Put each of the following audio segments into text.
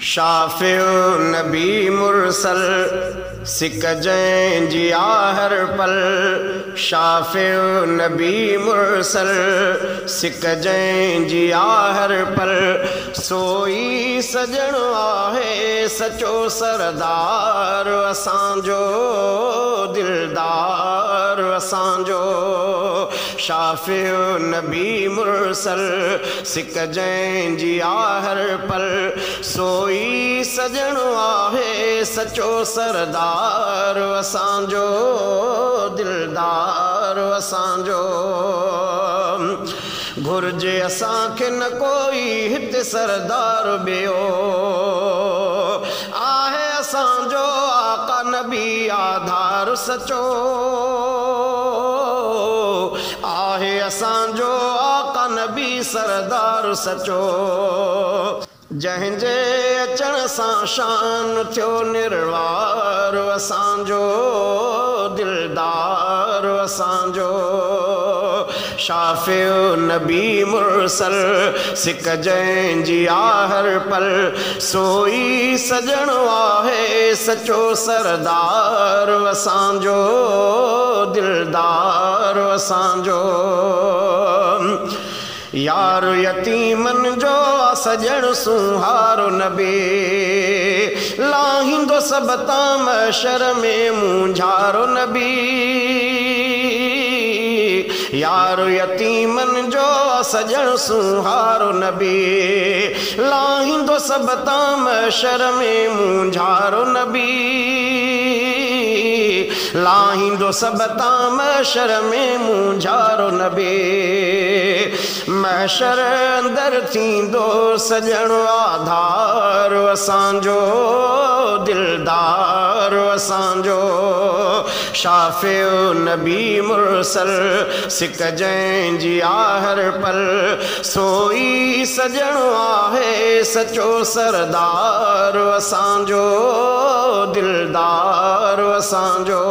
शाफिउ नबी मुरसल सिक जंहिंजी हर पल। शाफिउ नबी मुरसल सिक जंहिंजी हर पल। सोई सजण आहे सचो सरदार असांजो दिलदार असांजो। शाफिउ नबी मुरसल सिक जंहिंजी हर पल। सोई सजण आहे सचो सरदार असांजो दिलदार असांजो। घुर्जे असांखे न कोई हिते सरदार ॿियो आहे असांजो आका नबी आधार सचो आहे असांजो आका नबी सरदार सचो। जंहिंजे अचण सां शान थियो निर्वार असांजो दिलदार असांजो। शाफिउ नबी मुरसल सिक जंहिंजी हर पल। सोई सजण आहे सचो सरदार असांजो दिलदार असांजो। यार यतीमन जो सजण सुहारो नबी लाहींदो सब तामशर में मुंझारो नबी। यार यतीमन जो सजण सुहारो नबी लाहींदो सब तामशर में मुंझारो नबी। लाहींदो सब तामशर में मुंझारो नबी। महशर अंदर थींदो सजण आधार असांजो दिलदार असांजो। शाफिउ नबी मुरसल सिक जंहिंजी हर पल। सोई सजण आहे सचो सरदार असांजो दिलदार असांजो।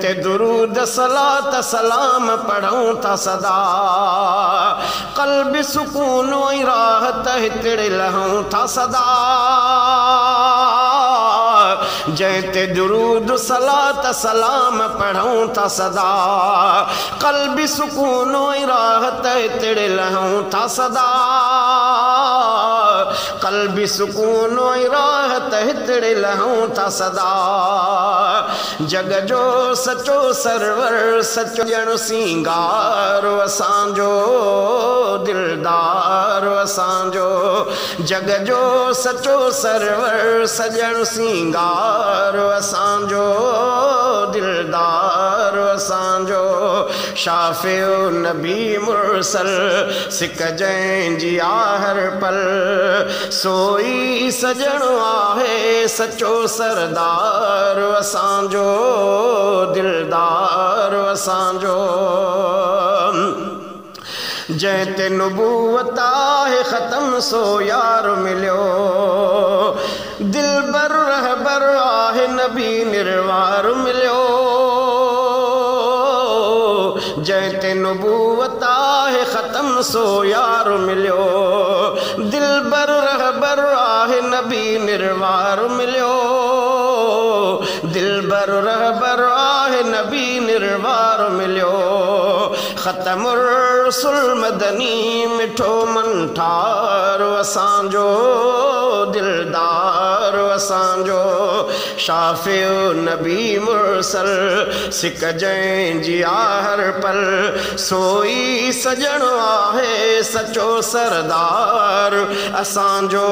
ते दुरूद सलात सलाम पढ़ूं था सदा क़ल्ब सुकून ऐं राहत हिते लहूं था सदा। जंहिं ते दुरूद सलात सलाम पढ़ूं था सदा क़ल्ब सुकून ऐं राहत हिते लहूं था सदा। क़ल्ब सुकून ऐं राहत हिते लहूं था सदा। जग जो सचो सरवर सचो ॼण सिंगार असांजो दिलदार असांजो। जग जो सचो सरवर सजण सिंगार असांजो दिलदार असांजो। शाफिउ नबी मुरसल सिक जंहिंजी हर पल। सोई सजण आहे सचो सरदार असांजो दिलदार असांजो। जंहिं ते नुबूवत आहे ख़त्म सो यार मिलियो। दिलबर रहबर आहे नबी निर्वार मिलियो। जंहिं ते नुबूवत आहे ख़त्म सो यार मिलियो। दिलबर रहबर आहे नबी निर्वार मिलियो। दिलबर रहबर आहे नबी निर्वार मिलियो। ख़त्मुर रसूल मदनी मिठो मंठार असांजो दिलदार असांजो। शाफिउ नबी मुरसल सिक जंहिंजी हर पल। सोई सजण आहे सचो सरदार असांजो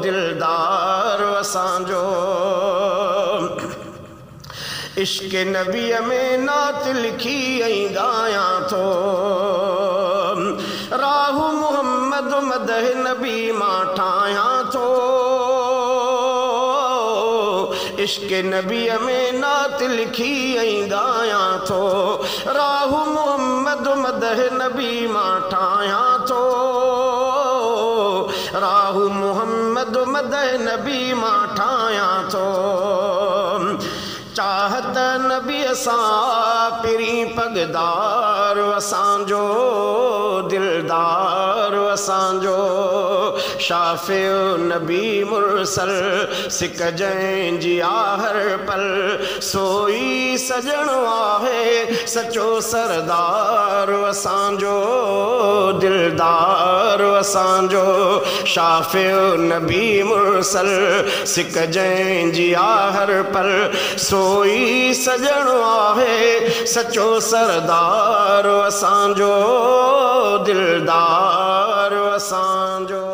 दिलदार असांजो। इश्क़ नबीअ में नात लिखी ऐं ॻायां थो। राहु मुहम्मद मदह नबी मां ठाहियां थो। इश्क़ नबीअ में नात लिखी ऐं ॻायां थो। राहु मुहम्मद मदह नबी मां ठाहियां थो। राहु मुहम्मद मदह नबी मां ठाहियां थो। चाहत नबी असां पिरी पगदार असांजो दिलदार असांजो शाफियो नबी मुरसल सिक जंहिंजी हर पल सोई सजणो आहे सचो सरदार असांजो दिलदार असांजो शाफियो नबी मुरसल सिक जंहिंजी हर पल सोई सजणो आहे सचो सरदार असांजो दिलदार असांजो।